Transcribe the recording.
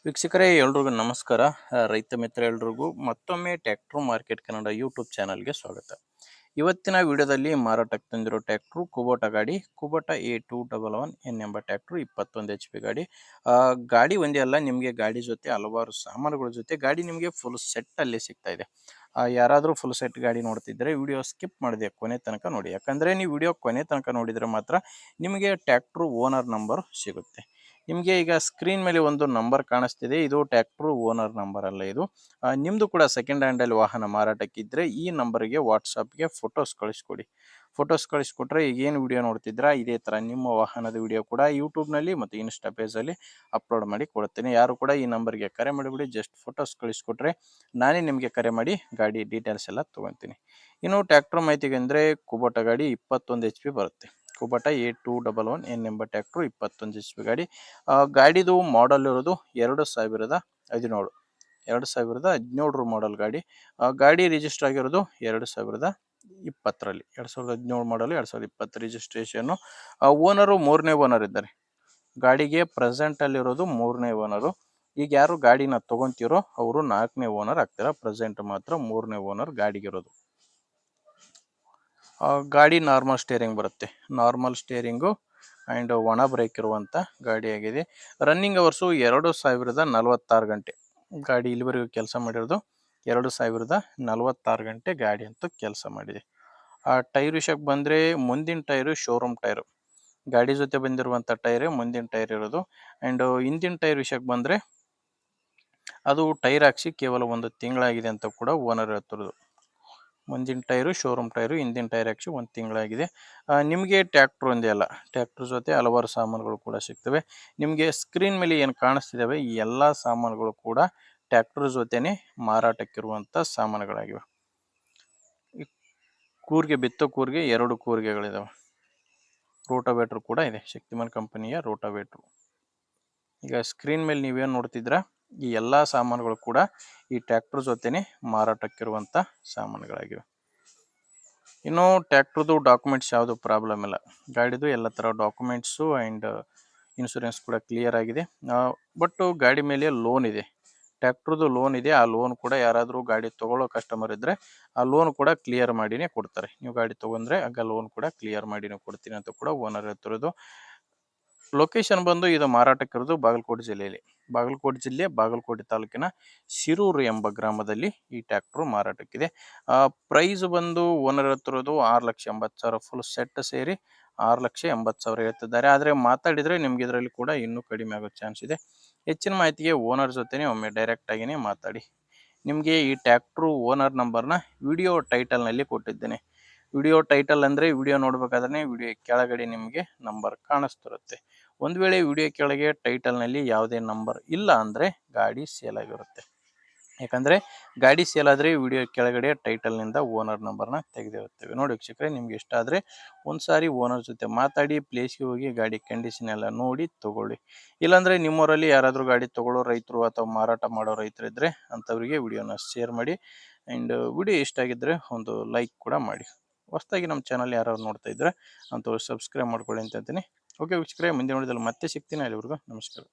ವೀಕ್ಷಕರೇ ಎಲ್ರಿಗೂ ನಮಸ್ಕಾರ. ರೈತ ಮಿತ್ರ ಎಲ್ರಿಗೂ ಮತ್ತೊಮ್ಮೆ ಟ್ರ್ಯಾಕ್ಟರ್ ಮಾರ್ಕೆಟ್ ಕನ್ನಡ ಯೂಟ್ಯೂಬ್ ಚಾನಲ್ಗೆ ಸ್ವಾಗತ. ಇವತ್ತಿನ ವಿಡಿಯೋದಲ್ಲಿ ಮಾರಾಟಕ್ಕೆ ತಂದಿರೋ ಟ್ರ್ಯಾಕ್ಟ್ರು ಕುಬೋಟಾ ಗಾಡಿ, ಕುಬೋಟಾ A211N ಎಂಬ ಟ್ರ್ಯಾಕ್ಟ್ರು 21 HP ಗಾಡಿ. ಗಾಡಿ ಒಂದೇ ಅಲ್ಲ, ನಿಮಗೆ ಗಾಡಿ ಜೊತೆ ಹಲವಾರು ಸಾಮಾನುಗಳ ಜೊತೆ ಗಾಡಿ ನಿಮಗೆ ಫುಲ್ ಸೆಟ್ ಅಲ್ಲಿ ಸಿಗ್ತಾ ಇದೆ. ಯಾರಾದರೂ ಫುಲ್ ಸೆಟ್ ಗಾಡಿ ನೋಡ್ತಿದ್ರೆ ವಿಡಿಯೋ ಸ್ಕಿಪ್ ಮಾಡದೆ ಕೊನೆ ತನಕ ನೋಡಿ, ಯಾಕಂದ್ರೆ ನೀವು ವಿಡಿಯೋ ಕೊನೆ ತನಕ ನೋಡಿದ್ರೆ ಮಾತ್ರ ನಿಮಗೆ ಟ್ರ್ಯಾಕ್ಟ್ರು ಓನರ್ ನಂಬರ್ ಸಿಗುತ್ತೆ. ನಿಮಗೆ ಈಗ ಸ್ಕ್ರೀನ್ ಮೇಲೆ ಒಂದು ನಂಬರ್ ಕಾಣಿಸ್ತಿದೆ, ಇದು ಟ್ರ್ಯಾಕ್ಟರ್ ಓನರ್ ನಂಬರ್ ಅಲ್ಲ. ಇದು ನಿಮ್ಮದು ಕೂಡ ಸೆಕೆಂಡ್ ಹ್ಯಾಂಡಲ್ಲಿ ವಾಹನ ಮಾರಾಟಕ್ಕಿದ್ರೆ ಈ ನಂಬರ್ಗೆ ವಾಟ್ಸಪ್ಗೆ ಫೋಟೋಸ್ ಕಳಿಸ್ಕೊಡಿ. ಫೋಟೋಸ್ ಕಳಿಸ್ಕೊಟ್ರೆ ಈಗ ಏನು ವಿಡಿಯೋ ನೋಡ್ತಿದ್ರಾ ಇದೇ ಥರ ನಿಮ್ಮ ವಾಹನದ ವಿಡಿಯೋ ಕೂಡ ಯೂಟ್ಯೂಬ್ನಲ್ಲಿ ಮತ್ತು ಇನ್ಸ್ಟಾ ಪೇಜಲ್ಲಿ ಅಪ್ಲೋಡ್ ಮಾಡಿ ಕೊಡ್ತೀನಿ. ಯಾರು ಕೂಡ ಈ ನಂಬರ್ಗೆ ಕರೆ ಮಾಡಿಬಿಡಿ, ಜಸ್ಟ್ ಫೋಟೋಸ್ ಕಳಿಸ್ಕೊಟ್ರೆ ನಾನೇ ನಿಮಗೆ ಕರೆ ಮಾಡಿ ಗಾಡಿ ಡೀಟೇಲ್ಸ್ ಎಲ್ಲ ತೊಗೊತೀನಿ. ಇನ್ನು ಟ್ರ್ಯಾಕ್ಟರ್ ಮಾಹಿತಿಗೆ ಅಂದರೆ ಕುಬೋಟಾ ಗಾಡಿ 21 HP ಬರುತ್ತೆ. ಕುಬೋಟಾ A211N ಎಂಬ ಟ್ರ್ಯಾಕ್ಟರ್ 21 HP ಗಾಡಿ. ಗಾಡಿದು ಮಾಡಲ್ ಇರೋದು 2017 2017 ಮಾಡಲ್ ಗಾಡಿ. ಗಾಡಿ ರಿಜಿಸ್ಟರ್ ಆಗಿರೋದು 2020ರಲ್ಲಿ. 2017 ಮಾಡಲು 2020 ರಿಜಿಸ್ಟ್ರೇಷನ್ನು. ಓನರು 3ನೇ ಓನರ್ ಇದ್ದಾರೆ. ಗಾಡಿಗೆ ಪ್ರೆಸೆಂಟ್ ಅಲ್ಲಿರೋದು 3ನೇ ಓನರು. ಈಗ ಯಾರು ಗಾಡಿನ ತಗೊಂತಿರೋ ಅವರು 4ನೇ ಓನರ್ ಆಗ್ತಾರ. ಪ್ರೆಸೆಂಟ್ ಮಾತ್ರ 3ನೇ ಓನರ್ ಗಾಡಿಗಿರೋದು. ಗಾಡಿ ನಾರ್ಮಲ್ ಸ್ಟೇರಿಂಗ್ ಬರುತ್ತೆ. ನಾರ್ಮಲ್ ಸ್ಟೇರಿಂಗು ಆ್ಯಂಡ್ ಒಣ ಬ್ರೇಕ್ ಇರುವಂಥ ಗಾಡಿಯಾಗಿದೆ. ರನ್ನಿಂಗ್ ಅವರ್ಸು 2046 ಗಂಟೆ. ಗಾಡಿ ಇಲ್ಲಿವರೆಗೂ ಕೆಲಸ ಮಾಡಿರೋದು 2046 ಗಂಟೆ ಗಾಡಿ ಅಂತೂ ಕೆಲಸ ಮಾಡಿದೆ. ಟೈರ್ ವಿಷಯಕ್ಕೆ ಬಂದರೆ ಮುಂದಿನ ಟೈರು ಶೋರೂಮ್ ಟೈರು. ಗಾಡಿ ಜೊತೆ ಬಂದಿರುವಂಥ ಟೈರೇ ಮುಂದಿನ ಟೈರ್ ಇರೋದು. ಆ್ಯಂಡ್ ಹಿಂದಿನ ಟೈರ್ ವಿಷಯಕ್ಕೆ ಬಂದರೆ ಅದು ಟೈರ್ ಹಾಕ್ಸಿ ಕೇವಲ 1 ತಿಂಗಳಾಗಿದೆ ಅಂತ ಕೂಡ ಓನರ್ ಹೇಳ್ತಿರೋದು. ಮುಂದಿನ ಟೈರು ಶೋರೂಮ್ ಟೈರು, ಹಿಂದಿನ ಟೈರ್ ಹಾಕ್ಸಿ 1 ತಿಂಗಳಾಗಿದೆ. ನಿಮಗೆ ಟ್ರ್ಯಾಕ್ಟ್ರ್ ಒಂದೇ ಅಲ್ಲ, ಟ್ರ್ಯಾಕ್ಟ್ರ್ ಜೊತೆ ಹಲವಾರು ಸಾಮಾನುಗಳು ಕೂಡ ಸಿಗ್ತವೆ. ನಿಮಗೆ ಸ್ಕ್ರೀನ್ ಮೇಲೆ ಏನು ಕಾಣಿಸ್ತಿದ್ದಾವೆ ಈ ಎಲ್ಲ ಸಾಮಾನುಗಳು ಕೂಡ ಟ್ರ್ಯಾಕ್ಟರ್ ಜೊತೆನೆ ಮಾರಾಟಕ್ಕಿರುವಂಥ ಸಾಮಾನುಗಳಾಗಿವೆ. ಬಿತ್ತೋ ಕೂರ್ಗೆ 2 ಕೂರ್ಗೆಗಳಿದಾವೆ. ರೋಟಾವೇಟ್ರ್ ಕೂಡ ಇದೆ, ಶಕ್ತಿಮಾನ್ ಕಂಪನಿಯ ರೋಟಾವೇಟ್ರು. ಈಗ ಸ್ಕ್ರೀನ್ ಮೇಲೆ ನೀವೇನು ನೋಡ್ತಿದ್ರ ಈ ಎಲ್ಲ ಸಾಮಾನುಗಳು ಕೂಡ ಈ ಟ್ರ್ಯಾಕ್ಟರ್ ಜೊತೆನೆ ಮಾರಾಟಕ್ಕಿರುವಂಥ ಸಾಮಾನುಗಳಾಗಿವೆ. ಇನ್ನು ಟ್ರ್ಯಾಕ್ಟರ್ದು ಡಾಕ್ಯುಮೆಂಟ್ಸ್ ಯಾವುದು ಪ್ರಾಬ್ಲಮ್ ಇಲ್ಲ. ಗಾಡಿದು ಎಲ್ಲ ಥರ ಡಾಕ್ಯುಮೆಂಟ್ಸು ಆ್ಯಂಡ್ ಇನ್ಶೂರೆನ್ಸ್ ಕೂಡ ಕ್ಲಿಯರ್ ಆಗಿದೆ. ಬಟ್ ಗಾಡಿ ಮೇಲೆ ಲೋನ್ ಇದೆ. ಟ್ರ್ಯಾಕ್ಟರ್ದು ಲೋನ್ ಇದೆ. ಆ ಲೋನ್ ಕೂಡ ಯಾರಾದರೂ ಗಾಡಿ ತೊಗೊಳ್ಳೋ ಕಸ್ಟಮರ್ ಇದ್ದರೆ ಆ ಲೋನ್ ಕೂಡ ಕ್ಲಿಯರ್ ಮಾಡಿನೇ ಕೊಡ್ತಾರೆ. ನೀವು ಗಾಡಿ ತೊಗೊಂಡ್ರೆ ಆಗ ಲೋನ್ ಕೂಡ ಕ್ಲಿಯರ್ ಮಾಡಿನೇ ಕೊಡ್ತೀನಿ ಅಂತ ಕೂಡ ಓನರ್ ಹೇಳ್ತಿರೋದು. ಲೊಕೇಶನ್ ಬಂದು ಇದು ಮಾರಾಟಕ್ಕಿರೋದು ಬಾಗಲಕೋಟೆ ಜಿಲ್ಲೆಯಲ್ಲಿ. ಬಾಗಲಕೋಟೆ ಜಿಲ್ಲೆ ಬಾಗಲಕೋಟೆ ತಾಲೂಕಿನ ಶಿರೂರು ಎಂಬ ಗ್ರಾಮದಲ್ಲಿ ಈ ಟ್ರ್ಯಾಕ್ಟರ್ ಮಾರಾಟಕ್ಕಿದೆ. ಪ್ರೈಸ್ ಬಂದು ಓನರ್ ಹೇಳ್ತಿರೋದು 6,80,000 ಫುಲ್ ಸೆಟ್ ಸೇರಿ 6,80,000 ಹೇಳ್ತಿದ್ದಾರೆ. ಆದರೆ ಮಾತಾಡಿದರೆ ನಿಮ್ಗೆ ಇದರಲ್ಲಿ ಕೂಡ ಇನ್ನೂ ಕಡಿಮೆ ಆಗೋ ಚಾನ್ಸ್ ಇದೆ. ಹೆಚ್ಚಿನ ಮಾಹಿತಿಗೆ ಓನರ್ ಜೊತೆನೇ ಒಮ್ಮೆ ಡೈರೆಕ್ಟ್ ಆಗಿನೇ ಮಾತಾಡಿ. ನಿಮಗೆ ಈ ಟ್ರ್ಯಾಕ್ಟ್ರು ಓನರ್ ನಂಬರ್ನ ವಿಡಿಯೋ ಟೈಟಲ್ನಲ್ಲಿ ಕೊಟ್ಟಿದ್ದೇನೆ. ವಿಡಿಯೋ ಟೈಟಲ್ ಅಂದರೆ ವಿಡಿಯೋ ನೋಡಬೇಕಾದ್ರೆ ವಿಡಿಯೋ ಕೆಳಗಡೆ ನಿಮಗೆ ನಂಬರ್ ಕಾಣಿಸ್ತಿರುತ್ತೆ. ಒಂದು ವೇಳೆ ವಿಡಿಯೋ ಕೆಳಗೆ ಟೈಟಲ್ನಲ್ಲಿ ಯಾವುದೇ ನಂಬರ್ ಇಲ್ಲ ಅಂದರೆ ಗಾಡಿ ಸೇಲ್ ಆಗಿರುತ್ತೆ. ಯಾಕಂದರೆ ಗಾಡಿ ಸೇಲ್ ಆದರೆ ವಿಡಿಯೋ ಕೆಳಗಡೆ ಟೈಟಲ್ನಿಂದ ಓನರ್ ನಂಬರ್ನ ತೆಗೆದಿರುತ್ತೇವೆ. ನೋಡಿ ವೀಕ್ಷಕರೇ, ನಿಮ್ಗೆ ಇಷ್ಟ ಆದರೆ ಒಂದು ಸಾರಿ ಓನರ್ ಜೊತೆ ಮಾತಾಡಿ ಪ್ಲೇಸ್ಗೆ ಹೋಗಿ ಗಾಡಿ ಕಂಡೀಷನ್ ಎಲ್ಲ ನೋಡಿ ತೊಗೊಳ್ಳಿ. ಇಲ್ಲಾಂದರೆ ನಿಮ್ಮೂರಲ್ಲಿ ಯಾರಾದರೂ ಗಾಡಿ ತೊಗೊಳ್ಳೋ ರೈತರು ಅಥವಾ ಮಾರಾಟ ಮಾಡೋ ರೈತರಿದ್ದರೆ ಅಂಥವರಿಗೆ ವಿಡಿಯೋನ ಶೇರ್ ಮಾಡಿ. ಆ್ಯಂಡ್ ವಿಡಿಯೋ ಇಷ್ಟ ಆಗಿದ್ದರೆ ಒಂದು ಲೈಕ್ ಕೂಡ ಮಾಡಿ. ಹೊಸದಾಗಿ ನಮ್ಮ ಚಾನಲ್ ಯಾರು ನೋಡ್ತಾ ಇದ್ದರೆ ಅಂಥವ್ರು ಸಬ್ಸ್ಕ್ರೈಬ್ ಮಾಡ್ಕೊಳ್ಳಿ ಅಂತ ಹೇಳ್ತೀನಿ. ಓಕೆ ವೀಕ್ಷಕರೇ, ಮುಂದಿನ ವಿಡಿಯೋದಲ್ಲಿ ಮತ್ತೆ ಸಿಗ್ತೀನಿ. ಅಲ್ಲಿವರೆಗೂ ನಮಸ್ಕಾರ.